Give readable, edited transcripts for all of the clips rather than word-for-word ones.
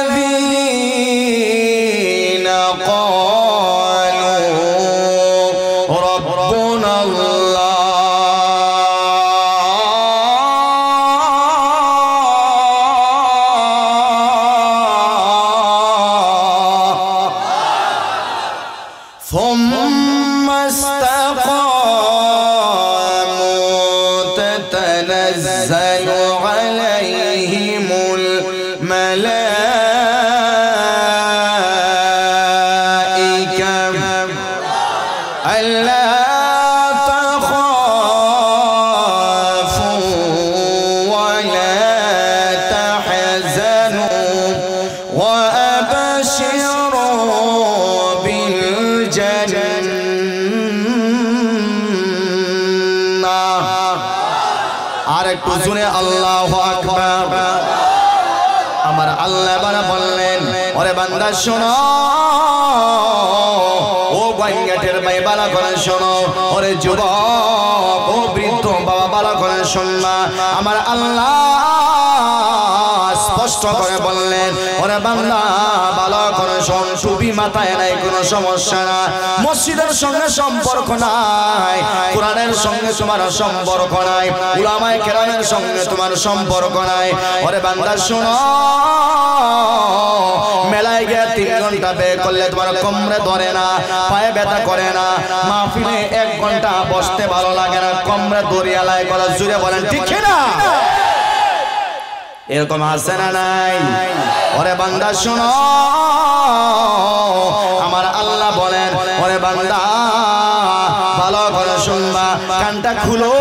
الذين قالوا ربنا الله ثم استقاموا تتنزل عليهم الملائكة ألا تخافوا ولا تحزنوا وأبشروا بالجنة আরেকটু জোরে আল্লাহু আকবার। আমার আল্লাহ বানা বললেন ওরে বান্দা শোনো, ও গাঙ্গেটের ভাই বালা করে শোনো, ওরে যুবক ও বৃদ্ধ বাবা বালা করে শুনবা। আমার আল্লাহ স্পষ্ট করে বললেন ওরে বান্দা ভালো করে শোন, টুপি মাথায় নাই কোনো সমস্যা না, মসজিদের সঙ্গে সম্পর্ক নাই, কোরআনের সঙ্গে তোমার সম্পর্ক নাই, উলামায়ে কেরামের সঙ্গে তোমার সম্পর্ক নাই। ওরে বান্দা শোনো, মেলায় গিয়ে 3 ঘন্টা ব্যয় করলে তোমার কোমরে ধরে না, পায়ে ব্যথা করে না, মাহফিলে 1 ঘন্টা বসতে ভালো লাগে না, কোমরে দড়িয়া লাই করে জুড়ে বলেন ঠিক না? এরকম আছে না নাই? ওরে বান্দা শোনো, আমার আল্লাহ বলেন ওরে বান্দা ভালো করে শুনবা, কানটা খুলো,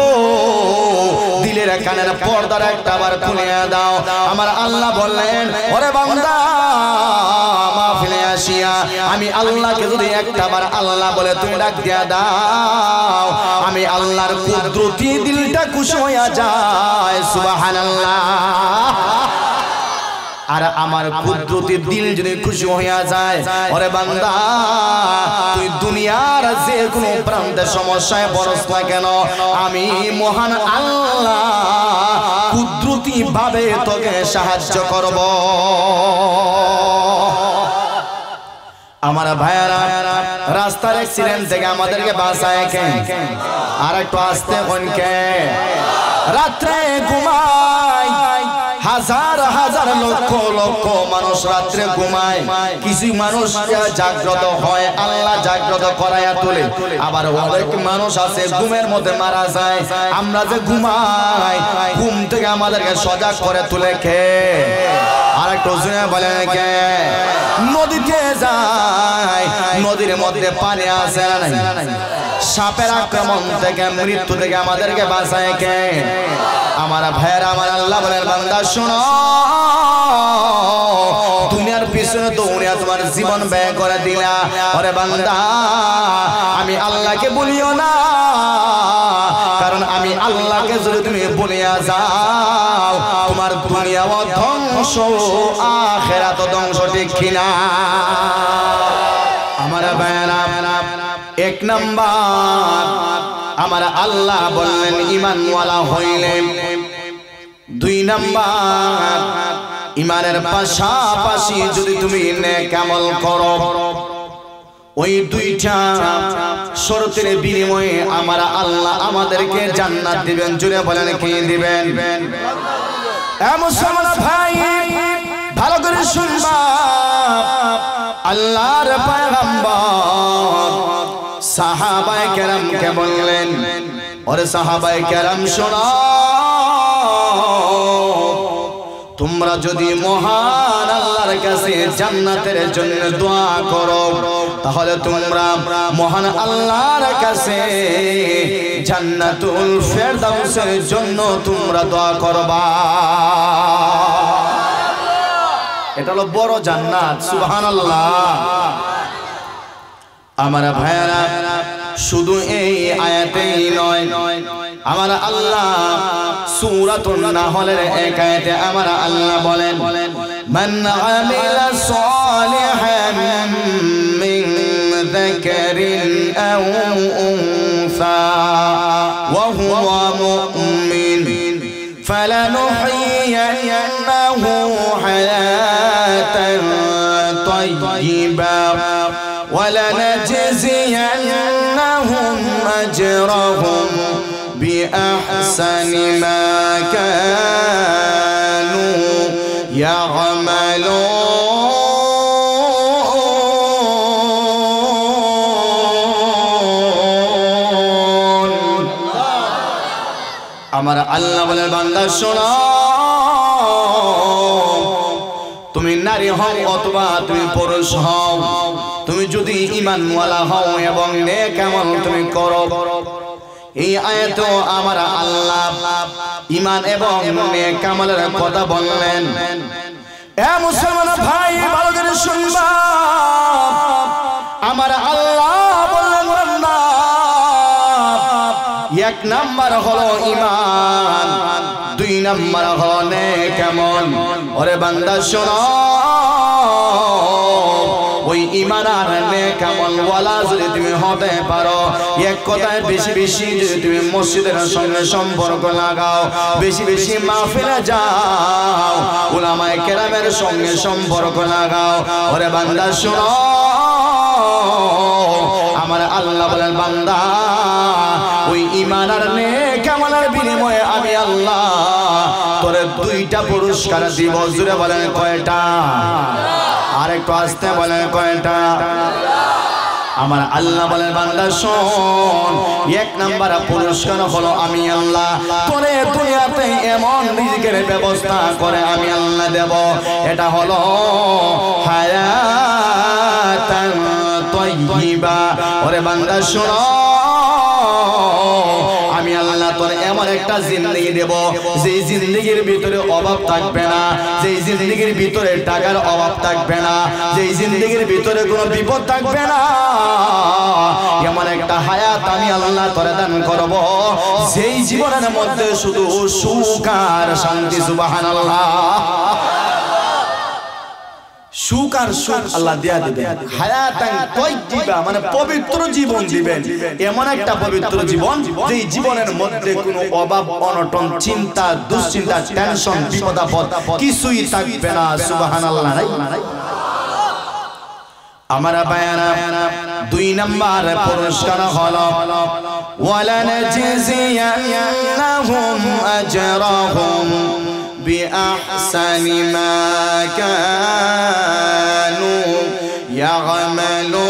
দিলের কানের পর্দার একটা বার খুলে দাও। আমার আল্লাহ বললেন ওরে বান্দা মাহফিলে আসিয়া আমি আল্লাহকে যদি একটা বার আল্লাহ বলে তুমি ডাক দিয়া দাও, আমি আল্লাহর কুদরতি দিলটা খুশি হইয়া যায়। সুবহানাল্লাহ। আর আমার কুদরতি দিল যদি খুশি হইয়া যায়, ওরে বান্দা তুই দুনিয়ার যে কোনো প্রান্তে সমস্যায় পড়স না কেন, আমি মহান আল্লাহ কুদরতি ভাবে তোকে সাহায্য করব। আমার ভাইয়ারা, রাস্তার অ্যাক্সিডেন্ট থেকে আমাদেরকে বাঁচায় কে? আর একটু আসতে কোনকে? রাত্রে ঘুমায় হাজার হাজার লক্ষ লক্ষ মানুষ রাত্রে ঘুমায়, কিছু মানুষ জাগ্রত হয়, আল্লাহ জাগ্রত করাইয়া তোলে, আবার অনেক মানুষ আছে ঘুমের মধ্যে মারা যায়। আমরা যে ঘুমাই, ঘুম থেকে আমাদেরকে সজাগ করে তুলে কে? আর একটু জোরে বলেন কে? নদীতে যায়, নদীর মধ্যে পানি আছে না নাই? সাপের আক্রমণ থেকে মৃত্যু থেকে আমাদেরকে বাঁচায় কে? আমার ভাইয়েরা, আমার আল্লাহ বলেন বান্দা শোনো, দুনিয়ার পিছনে তো উনি তোমার জীবন ব্যয় করে দিলা, ওরে বান্দা আমি আল্লাহকে বলিও না, কারণ আমি আল্লাহকে যদি তুমি বলিয়া যাও তোমার দুনিয়াও ধ্বংস আখিরাতও ধ্বংস, ঠিক কিনা? আমার ভাইয়েরা, 1 নাম্বার আমার আল্লাহ বললেন ঈমানওয়ালা হইলে, 2 নাম্বার ঈমানের পাশাপাশি যদি তুমি নেক আমল করো, ওই 2টা শর্তের বিনিময়ে আমার আল্লাহ আমাদেরকে জান্নাত দিবেন। জুড়ে বলেন কি দিবেন? মুসলমান ভাই ভালো করে শুনবা, আল্লাহর পয়গম্বর সাহাবায়ে কেরামকে বললেন ওরে সাহাবায়ে কেরাম শোনো, তোমরা যদি মহান আল্লাহর কাছে জান্নাতের জন্য দোয়া করো, তাহলে তোমরা মহান আল্লাহর কাছে জান্নাতুল ফেরদাউসের জন্য তোমরা দোয়া করবা। এটা হলো বড় জান্নাত। সুবহানাল্লাহ। আমার ভাইয়েরা, শুধু এই আয়াতেই নয়, আমার আল্লাহ সূরাতুন নাহলের 1 আয়াতে আমার আল্লাহ বলেন মান আমিলা সালিহান মিন যাকারিন আও উনসা ওয়া হুয়া মুমিন ফালানুহয়িন্নাহু حياة طيبة ولنجزينهم أجرهم بأحسن ما كانوا يعملون আমার আল্লাহ বলেন বান্দা শোনো তুমি নারী হও অথবা তুমি পুরুষ হও তুমি যদি ঈমানওয়ালা হও এবং নেক আমল তুমি করো এই আয়াতে আমার আল্লাহ ঈমান এবং নেক আমলের কথা বললেন এ মুসলমান ভাই ভালো করে শুনবা আমার আল্লাহ বললেন বান্দা এক নাম্বার হলো ঈমান দুই নাম্বার হলো নেক আমল ওরে বান্দা শোনো ওই ঈমান আর নেক আমল ওয়ালা যদি তুমি হতে পারো এক কথায় বেশি বেশি যদি তুমি মসজিদের সঙ্গে সম্পর্ক লাগাও বেশি বেশি মাহফিলে যাও উলামায়ে কেরামের সঙ্গে সম্পর্ক লাগাও ওরে বান্দা শোনো আমার আল্লাহ বলেন বান্দা ওই ঈমান আর নেক আমলের বিনিময়ে আমি আল্লাহ তোরে দুইটা পুরস্কার দিব জোরে বলেন কয়টা আর একটু আস্তে বলেন কয়টা আমার আল্লাহ বলেন বান্দা শোন এক নাম্বার পুরস্কার হলো আমি আল্লাহ তোরে দুনিয়াতে এমন রিজিকের ব্যবস্থা করে আমি আল্লাহ দেব এটা হলো হায়াতান তাইয়্যিবা ওরে বান্দা শোনো আমি আল্লাহ তোর এমন একটা জিন্দেগি দেব যেই জিন্দেগির ভিতরে অভাব থাকবে না যেই জিন্দেগির ভিতরে টাকার অভাব থাকবে না যেই জিন্দেগির ভিতরে কোনো বিপদ থাকবে না এমন একটা হায়াত আমি আল্লাহ তোরে দান করব যেই জীবনের মধ্যে শুধু সুখ আর শান্তি সুবহানাল্লাহ সুখ আর সুখ আল্লাহ দিয়া দিবেন হায়াতান তাইয়্যিবা মানে পবিত্র জীবন দিবেন এমন একটা পবিত্র জীবন যেই জীবনের মধ্যে কোনো অভাব অনটন চিন্তা দুশ্চিন্তা টেনশন বিপদ আপদ কিছুই থাকবে না সুবহানাল্লাহ নাই আমার বায়ানা দুই নাম্বার পুরস্কার হলো ওয়ালানাজিয়ান্নাহুম আজরাহুম بأحسن ما كانوا يعملون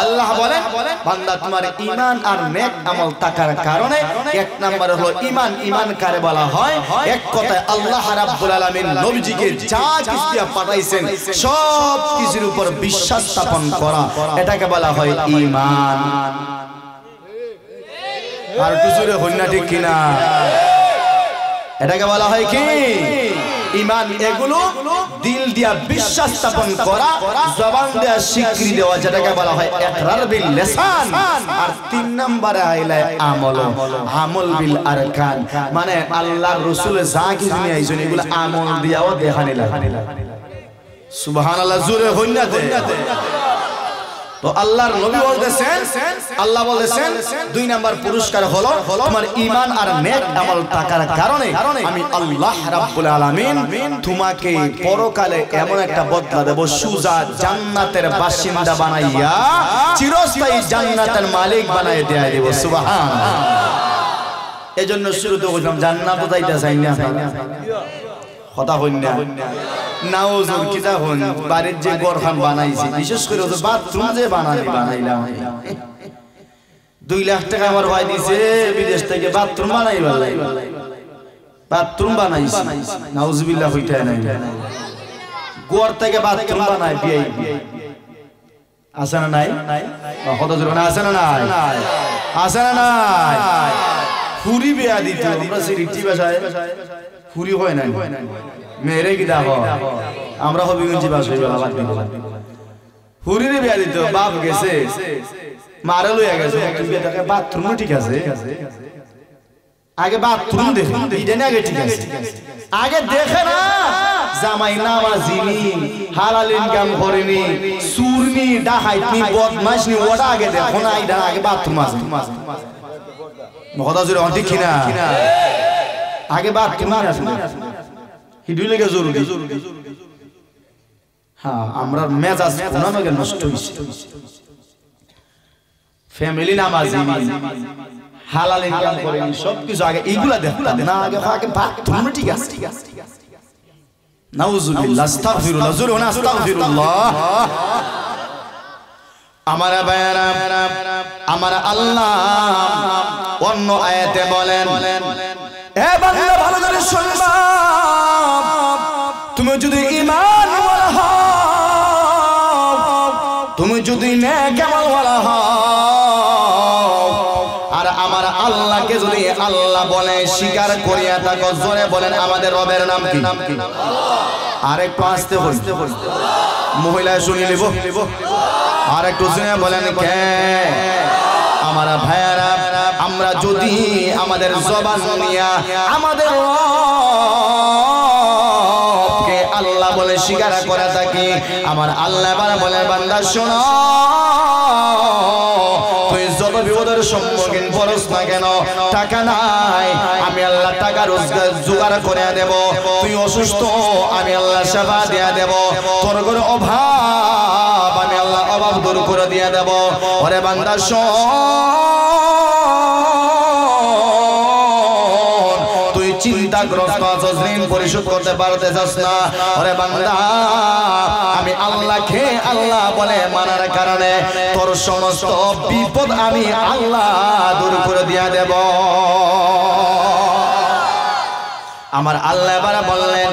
আল্লাহ বলেন বান্দা তোমার ঈমান আর নেক আমল থাকার কারণে এক নাম্বার হলো ঈমান ঈমান কারে বলা হয় এক কথায় আল্লাহ রাব্বুল আলামিন নবীজিকে যা কিছু দিয়া পাঠাইছেন সব কিছুর উপর বিশ্বাস স্থাপন করা এটাকে বলা হয় ঈমান আর কিছুরে হন্না ঠিক কিনা এটাকে বলা হয় কি ঈমান এগুলো দিল দিয়া বিশ্বাস স্থাপন করা জবান দিয়া স্বীকৃতি দেওয়া যেটাকে বলা হয় ইকরার বিল লিসান আর তিন নম্বরে আইলা আমল আমল বিল আরকান মানে আল্লাহর রাসূল যা কিছু নিয়ে আইছেন এগুলো আমল দিয়াও দেখানি লাগে সুবহানাল্লাহ জোরে হইনা দে তো আল্লাহর নবী বলতেছেন আল্লাহ বলেছেন দুই নাম্বার পুরস্কার হলো তোমার ঈমান আর নেক আমল থাকার কারণে আমি আল্লাহ রাব্বুল আলামিন তোমাকে পরকালে এমন একটা বদলা দেব সুজা জান্নাতের বাসিন্দা বানাইয়া চিরস্থায়ী জান্নাতের মালিক বানাইয়া দেয়া দেব সুবহানাল্লাহ এজন্য শুরুতে বললাম জান্নাত যাইতে চাই না কথা হইন না নাউজুল কিতা হন বাড়ির যে ঘরখান বানাইছি বিশেষ করে ওই বাথরুম যে বানাইলাম 2 লাখ টাকা আমার ভাই দিছে বিদেশ থেকে বাথরুম বানাইবা বাথরুম বানাইছি নাউজুবিল্লাহ হইতা নাই ঘর থেকে বাথরুম বানাই বিয়ে আছে না নাই কথা জোরে আছে না নাই আছে না নাই ফুরি বিয়া দিতে আমরা সিরিটি ভাষায় ফুরি হয় না মেরে কি দেখো আমরা হবিগঞ্জি ভাষায় বাবা দিব ফুরিরে বিয়া দিতে বাপ গেছে মারা লইয়া গেছে বিয়ে দেখে বাথরুম ঠিক আছে আগে বাথরুম দেখে ইডেন আগে ঠিক আছে আগে দেখে না জামাই নামাজিনি হালাল ইনকাম করেনি সুরনি ডাহাইতনি বদমাশনি ওটা আগে দেখো না এটা আগে বাথরুম আছে কথা জোরে ঠিক কিনা আগে বাথরুম আছে হিডুই লাগে জরুরি হ্যাঁ আমরা মেজাজ কোনামে নষ্ট হইছে ফ্যামিলি নামাজিনি হালাল ইনকাম করেন সবকিছু আগে এইগুলা দেখো না আগে আগে বাথরুম ঠিক আছে নাউজুবিল্লাহ আস্তাগফিরুল্লাহ জোরে না আস্তাগফিরুল্লাহ আমার ভাইরা আমার আল্লাহ অন্য আয়াতে বলেন এ বান্দা ভালো করে শুনবা তুমি যদি ঈমান ওয়ালা হও তুমি যদি নেক আমল ওয়ালা হও আর আমার আল্লাহকে যদি আল্লাহ বলে স্বীকার করিয়া থাকো জোরে বলেন আমাদের রবের নাম কি আল্লাহ আর একটু আস্তে আস্তে মহিলা শুনিয়ে নিব আর একটু শুনে বলেন কে আমার ভাইয়ারা আমরা যদি আমাদের জবান নিয়া আমাদের রবকে আল্লাহ বলে স্বীকার করে থাকি আমার আল্লাহ বলে বান্দা শোনো তুই যত বিপদের সম্মুখীন পড়স না কেন টাকা নাই আমি আল্লাহ টাকা রোজগার জোগাড় করে দেব তুই অসুস্থ আমি আল্লাহ সেবা দিয়ে দেব তোর কোনো অভাব আমি আল্লাহ অভাব দূর করে দিয়ে দেব ওরে বান্দা শোন তুই চিন্তাগ্রস্ত আছিস ঋণ পরিশোধ করতে পারতেছিস না ওরে বান্দা আমি আল্লাহকে আল্লাহ বলে মানার কারণে তোর সমস্ত বিপদ আমি আল্লাহ দূর করে দিয়ে দেব আমার আল্লাহ এবারে বললেন